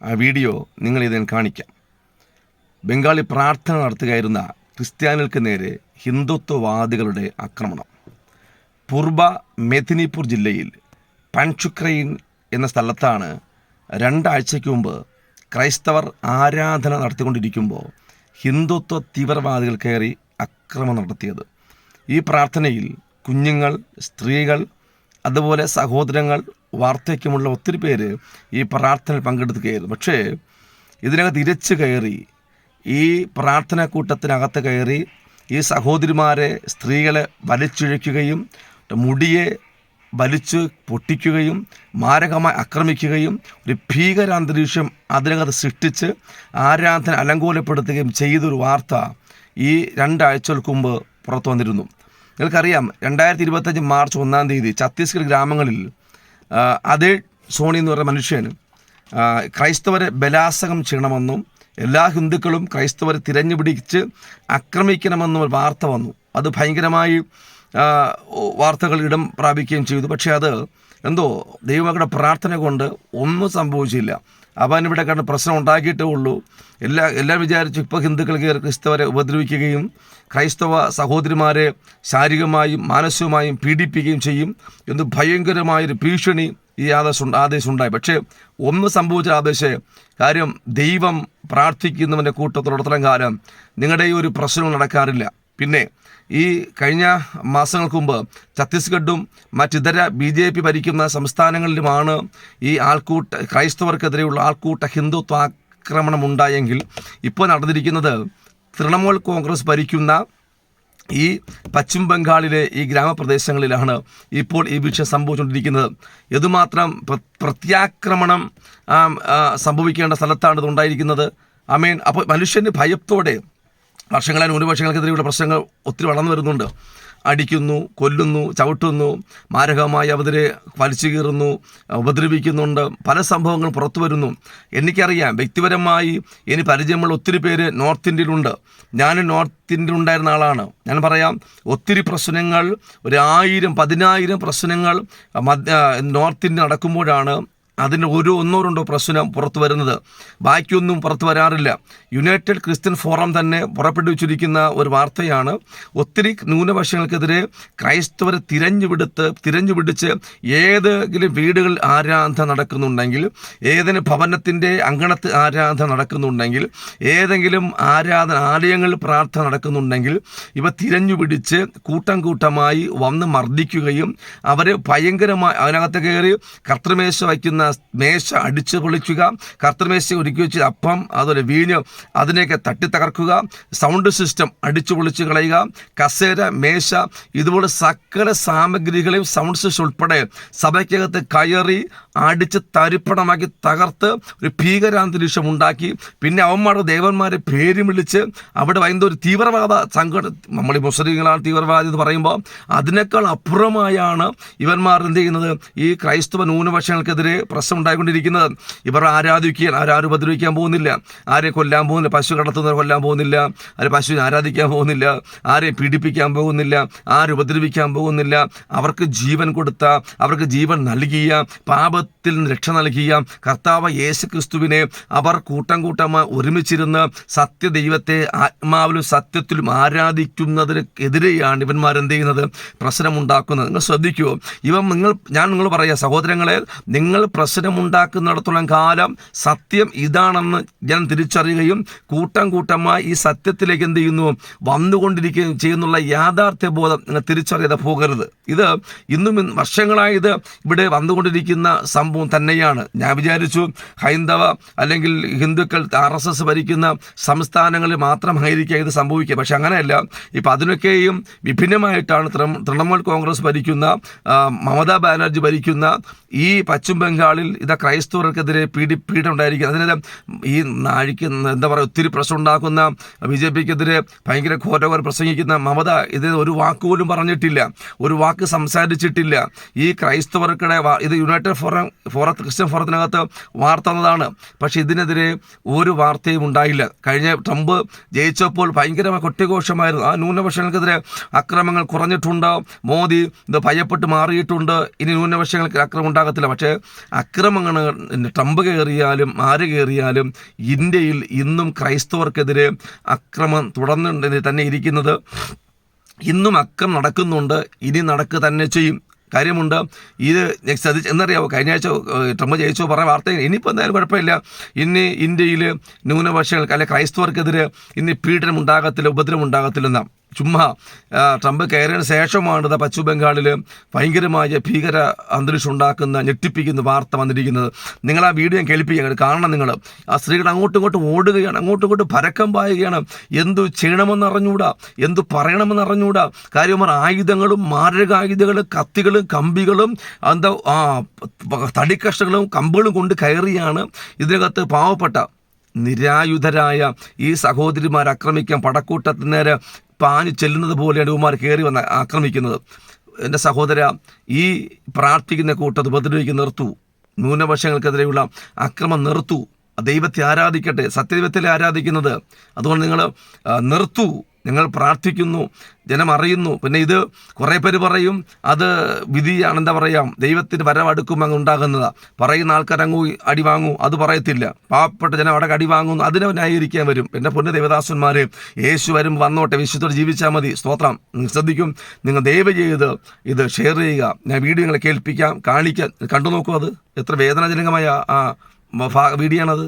ആ വീഡിയോ നിങ്ങളിതിൽ കാണിക്കാം. ബംഗാളി പ്രാർത്ഥന നടത്തുകയായിരുന്ന ക്രിസ്ത്യാനികൾക്ക് നേരെ ഹിന്ദുത്വവാദികളുടെ ആക്രമണം. പൂർബ മെദിനിപൂർ ജില്ലയിൽ പൻചുക്രൈൻ എന്ന സ്ഥലത്താണ് 2 ആഴ്ചയ്ക്ക് മുമ്പ് ക്രൈസ്തവർ ആരാധന നടത്തിക്കൊണ്ടിരിക്കുമ്പോൾ ഹിന്ദുത്വ തീവ്രവാദികൾ കയറി ആക്രമണം നടത്തിയത്. ഈ പ്രാർത്ഥനയിൽ കുഞ്ഞുങ്ങൾ, സ്ത്രീകൾ, അതുപോലെ സഹോദരങ്ങൾ, വാർദ്ധക്യമുള്ള ഒത്തിരി പേര് ഈ പ്രാർത്ഥനയിൽ പങ്കെടുക്കുകയായിരുന്നു. പക്ഷേ ഇതിനകത്ത് ഇരച്ചു കയറി, ഈ പ്രാർത്ഥനാ കൂട്ടത്തിനകത്ത് കയറി ഈ സഹോദരിമാരെ, സ്ത്രീകളെ വലിച്ചിഴയ്ക്കുകയും മുടിയെ വലിച്ചു പൊട്ടിക്കുകയും മാരകമായി ആക്രമിക്കുകയും ഒരു ഭീകരാന്തരീക്ഷം അതിനകത്ത് സൃഷ്ടിച്ച് ആരാധന അലങ്കോലപ്പെടുത്തുകയും ചെയ്തൊരു വാർത്ത ഈ 2 ആഴ്ചകൾക്ക് മുമ്പ് പുറത്തു വന്നിരുന്നു. നിങ്ങൾക്കറിയാം, 2025 മാർച്ച് 1-ാം തീയതി ഛത്തീസ്ഗഡ് ഗ്രാമങ്ങളിൽ അതേ സോണി എന്ന് പറയുന്ന മനുഷ്യൻ ക്രൈസ്തവരെ ബലാത്സംഗം ചെയ്യണമെന്നും എല്ലാ ഹിന്ദുക്കളും ക്രൈസ്തവരെ തിരഞ്ഞുപിടിച്ച് ആക്രമിക്കണമെന്നും ഒരു വാർത്ത വന്നു. അത് ഭയങ്കരമായി വാർത്തകൾ ഇടം പ്രാപിക്കുകയും ചെയ്തു. പക്ഷേ അത് എന്തോ ദൈവമക്കളുടെ പ്രാർത്ഥന കൊണ്ട് ഒന്നും സംഭവിച്ചില്ല. അവനിവിടെ കണ്ട് പ്രശ്നം ഉണ്ടാക്കിയിട്ടേ ഉള്ളൂ. എല്ലാം വിചാരിച്ചു ഇപ്പോൾ ഹിന്ദുക്കൾ കയറി ക്രൈസ്തവരെ ഉപദ്രവിക്കുകയും ക്രൈസ്തവ സഹോദരിമാരെ ശാരീരികമായും മാനസികമായും പീഡിപ്പിക്കുകയും ചെയ്യും എന്ന് ഭയങ്കരമായൊരു ഭീഷണി ഈ ആദേശം ഉണ്ടായി. പക്ഷേ ഒന്ന് സംഭവിച്ച ആദേശം കാര്യം, ദൈവം പ്രാർത്ഥിക്കുന്നവൻ്റെ കൂട്ടത്തോടത്തോളം കാലം നിങ്ങളുടെ ഈ ഒരു പ്രശ്നവും നടക്കാറില്ല. പിന്നെ ഈ കഴിഞ്ഞ മാസങ്ങൾക്ക് മുമ്പ് ഛത്തീസ്ഗഡും മറ്റിതര BJP ഭരിക്കുന്ന സംസ്ഥാനങ്ങളിലുമാണ് ഈ ക്രൈസ്തവർക്കെതിരെയുള്ള ആൾക്കൂട്ട ഹിന്ദുത്വ ആക്രമണം ഉണ്ടായെങ്കിൽ ഇപ്പോൾ നടന്നിരിക്കുന്നത് തൃണമൂൽ കോൺഗ്രസ് ഭരിക്കുന്ന ഈ പശ്ചിമ ബംഗാളിലെ ഈ ഗ്രാമപ്രദേശങ്ങളിലാണ് ഇപ്പോൾ ഈ വിഷയം സംഭവിച്ചുകൊണ്ടിരിക്കുന്നത്. ഇതുമാത്രം പ്രത്യാക്രമണം സംഭവിക്കേണ്ട സ്ഥലത്താണ് ഇതുണ്ടായിരിക്കുന്നത്. അപ്പോൾ മനുഷ്യന് ഭയത്തോടെ വർഷങ്ങളായി ന്യൂനപക്ഷങ്ങൾക്കെതിരെയുള്ള പ്രശ്നങ്ങൾ ഒത്തിരി വളർന്നു വരുന്നുണ്ട്. അടിക്കുന്നു, കൊല്ലുന്നു, ചവിട്ടുന്നു, മാരകമായി അവരെ വലിച്ചു കീറുന്നു, ഉപദ്രവിക്കുന്നുണ്ട്. പല സംഭവങ്ങളും പുറത്തു വരുന്നു. എനിക്കറിയാം, വ്യക്തിപരമായി എനിക്ക് പരിചയമുള്ള ഒത്തിരി പേര് നോർത്ത് ഇന്ത്യയിലുണ്ട്. ഞാൻ നോർത്ത് ഇന്ത്യയിൽ ഉണ്ടായിരുന്ന ആളാണ്. ഞാൻ പറയാം, ഒത്തിരി പ്രശ്നങ്ങൾ, 1000-10,000 പ്രശ്നങ്ങൾ നോർത്ത് ഇന്ത്യ നടക്കുമ്പോഴാണ് അതിന് ഒന്നോ രണ്ടോ പ്രശ്നം പുറത്തു വരുന്നത്. ബാക്കിയൊന്നും പുറത്തു വരാറില്ല. യുണൈറ്റഡ് ക്രിസ്ത്യൻ ഫോറം തന്നെ പുറപ്പെടുവിച്ചിരിക്കുന്ന ഒരു വാർത്തയാണ്, ഒത്തിരി ന്യൂനപക്ഷങ്ങൾക്കെതിരെ ക്രൈസ്തവരെ തിരഞ്ഞുപിടിച്ച് ഏതെങ്കിലും വീടുകളിൽ ആരാധന നടക്കുന്നുണ്ടെങ്കിൽ, ഏതെങ്കിലും ഭവനത്തിൻ്റെ അങ്കണത്ത് ആരാധന നടക്കുന്നുണ്ടെങ്കിൽ, ഏതെങ്കിലും ആലയങ്ങളിൽ പ്രാർത്ഥന നടക്കുന്നുണ്ടെങ്കിൽ ഇവ തിരഞ്ഞുപിടിച്ച് കൂട്ടമായി വന്ന് മർദ്ദിക്കുകയും അവരെ ഭയങ്കരമായി അതിനകത്ത് കയറി കർത്തൃമേശ വയ്ക്കുന്ന മേശ അടിച്ചു പൊളിക്കുക, കർത്തൃമേശ ഒരുക്കി വെച്ച് അപ്പം, അതുപോലെ വീഞ്ഞ് അതിനെയൊക്കെ തട്ടി തകർക്കുക, സൗണ്ട് സിസ്റ്റം അടിച്ചു പൊളിച്ച് കളയുക, കസേര, മേശ, ഇതുപോലെ സകല സാമഗ്രികളെയും സൗണ്ട് സിസ്റ്റം ഉൾപ്പെടെ സഭയ്ക്കകത്ത് കയറി അടിച്ച് തരിപ്പണമാക്കി തകർത്ത് ഒരു ഭീകരാന്തരീക്ഷം ഉണ്ടാക്കി. പിന്നെ അവന്മാരുടെ ദേവന്മാരെ പേരും വിളിച്ച് അവിടെ വൈകുന്ന ഒരു തീവ്രവാദ സംഘടന, നമ്മൾ മുസ്ലിങ്ങളാണ് തീവ്രവാദി എന്ന് പറയുമ്പോൾ അതിനേക്കാൾ അപ്പുറമായാണ് ഇവന്മാർ എന്ത് ചെയ്യുന്നത്, ഈ ക്രൈസ്തവ ന്യൂനപക്ഷങ്ങൾക്കെതിരെ പ്രശ്നം ഉണ്ടായിക്കൊണ്ടിരിക്കുന്നത്. ഇവർ ആരും ഉപദ്രവിക്കാൻ പോകുന്നില്ല, ആരെയും കൊല്ലാൻ പോകുന്നില്ല, പശു കടത്തുന്നവരെ കൊല്ലാൻ പോകുന്നില്ല, ആരും പശുവിനെ ആരാധിക്കാൻ പോകുന്നില്ല, ആരെയും പീഡിപ്പിക്കാൻ പോകുന്നില്ല, ആരും ഉപദ്രവിക്കാൻ പോകുന്നില്ല. അവർക്ക് ജീവൻ കൊടുത്ത, അവർക്ക് ജീവൻ നൽകിയ, പാപത്തിൽ നിന്ന് രക്ഷ നൽകിയ കർത്താവ് യേശു ക്രിസ്തുവിനെ അവർ കൂട്ടമായി ഒരുമിച്ചിരുന്ന് സത്യദൈവത്തെ ആത്മാവിലും സത്യത്തിലും ആരാധിക്കുന്നതിന് എതിരെയാണ് ഇവന്മാരെന്ത് ചെയ്യുന്നത്, പ്രശ്നമുണ്ടാക്കുന്നത്. നിങ്ങൾ ശ്രദ്ധിക്കുമോ? ഞാൻ നിങ്ങൾ പറയാം സഹോദരങ്ങളെ, നിങ്ങൾ പ്രശ്നമുണ്ടാക്കുന്നിടത്തോളം കാലം സത്യം ഇതാണെന്ന് ഞാൻ തിരിച്ചറിയുകയും കൂട്ടമായി ഈ സത്യത്തിലേക്ക് എന്ത് ചെയ്യുന്നു, വന്നുകൊണ്ടിരിക്കുകയും ചെയ്യുന്നുള്ള യാഥാർത്ഥ്യ ബോധം നിങ്ങൾ തിരിച്ചറിയാതെ പോകരുത്. ഇത് ഇന്നും വർഷങ്ങളായി ഇത് ഇവിടെ വന്നുകൊണ്ടിരിക്കുന്ന സംഭവം തന്നെയാണ്. ഞാൻ വിചാരിച്ചു ഹൈന്ദവ അല്ലെങ്കിൽ ഹിന്ദുക്കൾ RSS ഭരിക്കുന്ന സംസ്ഥാനങ്ങളിൽ മാത്രമായിരിക്കും ഇത് സംഭവിക്കുക. പക്ഷെ അങ്ങനെയല്ല. ഇപ്പം അതിനൊക്കെയും വിഭിന്നമായിട്ടാണ് തൃണമൂൽ കോൺഗ്രസ് ഭരിക്കുന്ന, മമതാ ബാനർജി ഭരിക്കുന്ന ഈ പശ്ചിമ ബംഗാളിൽ ക്രൈസ്തവർക്കെതിരെ പീഡനം ഉണ്ടായിരിക്കുന്നത്. അതിനെല്ലാം ഈ നാഴിക്ക് എന്താ പറയുക, ഒത്തിരി പ്രശ്നം ഉണ്ടാക്കുന്ന BJPക്കെതിരെ ഭയങ്കര ഘോരഘോരം പ്രസംഗിക്കുന്ന മമത ഇതിന് ഒരു വാക്കുപോലും പറഞ്ഞിട്ടില്ല, ഒരു വാക്ക് സംസാരിച്ചിട്ടില്ല. ഈ ക്രൈസ്തവർക്കിടെ ഇത് യുണൈറ്റഡ് ക്രിസ്ത്യൻ ഫോറത്തിനകത്ത് വാർത്ത വന്നതാണ്. പക്ഷേ ഇതിനെതിരെ ഒരു വാർത്തയും ഉണ്ടായില്ല. കഴിഞ്ഞ ട്രംപ് ജയിച്ചപ്പോൾ ഭയങ്കരമായ കൊട്ടിഘോഷമായിരുന്നു. ആ ന്യൂനപക്ഷങ്ങൾക്കെതിരെ അക്രമങ്ങൾ കുറഞ്ഞിട്ടുണ്ട്, മോദി ഇത് ഭയപ്പെട്ട് മാറിയിട്ടുണ്ട്, ഇനി ന്യൂനപക്ഷങ്ങൾക്ക് അക്രമം ഉണ്ടാകും ഉണ്ടാകത്തില്ല. പക്ഷേ അക്രമങ്ങൾ ട്രംപ് കയറിയാലും ആര് കയറിയാലും ഇന്ത്യയിൽ ഇന്നും ക്രൈസ്തവർക്കെതിരെ അക്രമം തുടർന്ന് തന്നെ ഇരിക്കുന്നത്. ഇന്നും അക്രമം നടക്കുന്നുണ്ട്, ഇനി നടക്കുക തന്നെ ചെയ്യും. കാര്യമുണ്ട്. ഇത് എന്നറിയാമോ, കഴിഞ്ഞ ആഴ്ച ട്രംപ് ജയിച്ചോ പറഞ്ഞ വാർത്ത, ഇനിയിപ്പോൾ എന്തായാലും കുഴപ്പമില്ല, ഇനി ഇന്ത്യയിൽ ന്യൂനപക്ഷങ്ങൾക്ക് അല്ലെ ക്രൈസ്തവർക്കെതിരെ ഇനി പീഡനം ഉണ്ടാകത്തില്ല, ഉപദ്രവം ഉണ്ടാകത്തില്ലെന്നാണ്. ചുമ്മാ ട്രംപ് കയറിയതിന് ശേഷമാണ് പശ്ചിമ ബംഗാളിൽ ഭയങ്കരമായ ഭീകര അന്തരീക്ഷം ഉണ്ടാക്കുന്ന ഞെട്ടിപ്പിക്കുന്ന വാർത്ത വന്നിരിക്കുന്നത്. നിങ്ങൾ ആ വീഡിയോ ഞാൻ കേൾപ്പിക്കാൻ കാണണം. നിങ്ങൾ ആ സ്ത്രീകൾ അങ്ങോട്ടും ഇങ്ങോട്ടും ഓടുകയാണ്, അങ്ങോട്ടും ഇങ്ങോട്ടും പരക്കം പായുകയാണ്. എന്തു ചെയ്യണമെന്ന് അറിഞ്ഞുകൂടാ, എന്തു പറയണമെന്ന് അറിഞ്ഞുകൂടാ. കാര്യം ആയുധങ്ങളും മാരകായുധങ്ങളും കത്തികളും കമ്പികളും എന്താ തടിക്കഷ്ണങ്ങളും കമ്പുകളും കൊണ്ട് കയറിയാണ് ഇതിനകത്ത് പാവപ്പെട്ട നിരായുധരായ ഈ സഹോദരിമാർ ആക്രമിക്കാൻ പടക്കൂട്ടത്തിന് നേരെ പാഞ്ഞു ചെല്ലുന്നത് പോലെയാണ് ഇവന്മാർ കയറി വന്ന് ആക്രമിക്കുന്നത്. എൻ്റെ സഹോദര, ഈ പ്രാർത്ഥിക്കുന്ന കൂട്ടത്ത് ഉപദ്രവിക്കുന്ന നിർത്തൂ. ന്യൂനപക്ഷങ്ങൾക്കെതിരെയുള്ള അക്രമം നിർത്തൂ. ദൈവത്തെ ആരാധിക്കട്ടെ, സത്യദൈവത്തിലെ ആരാധിക്കുന്നത്. അതുകൊണ്ട് നിങ്ങൾ നിർത്തൂ. ഞങ്ങൾ പ്രാർത്ഥിക്കുന്നു, ജനം അറിയുന്നു. പിന്നെ ഇത് കുറേ പേര് പറയും അത് വിധിയാണ്, എന്താ പറയുക, ദൈവത്തിന് വരവടുക്കും അങ്ങ് ഉണ്ടാകുന്നതാണ്. പറയുന്ന ആൾക്കാർ അങ്ങ് അടി വാങ്ങൂ, അത് പറയത്തില്ല. പാവപ്പെട്ട ജനം അവിടെ അടി വാങ്ങുന്നു, അതിനെ ന്യായീകരിക്കാൻ വരും. എൻ്റെ പൊന്നു ദേവദാസന്മാർ, യേശു വരും, വന്നോട്ടെ, വിശുദ്ധോട് ജീവിച്ചാൽ മതി. സ്തോത്രം. നിങ്ങൾ ശ്രദ്ധിക്കും, നിങ്ങൾ ദയവ് ചെയ്ത് ഇത് ഷെയർ ചെയ്യുക. ഞാൻ വീഡിയോ നിങ്ങളെ കേൾപ്പിക്കാം, കാണിക്കാം, കണ്ടു നോക്കൂ. അത് എത്ര വേദനാജനകമായ വീഡിയോ ആണത്.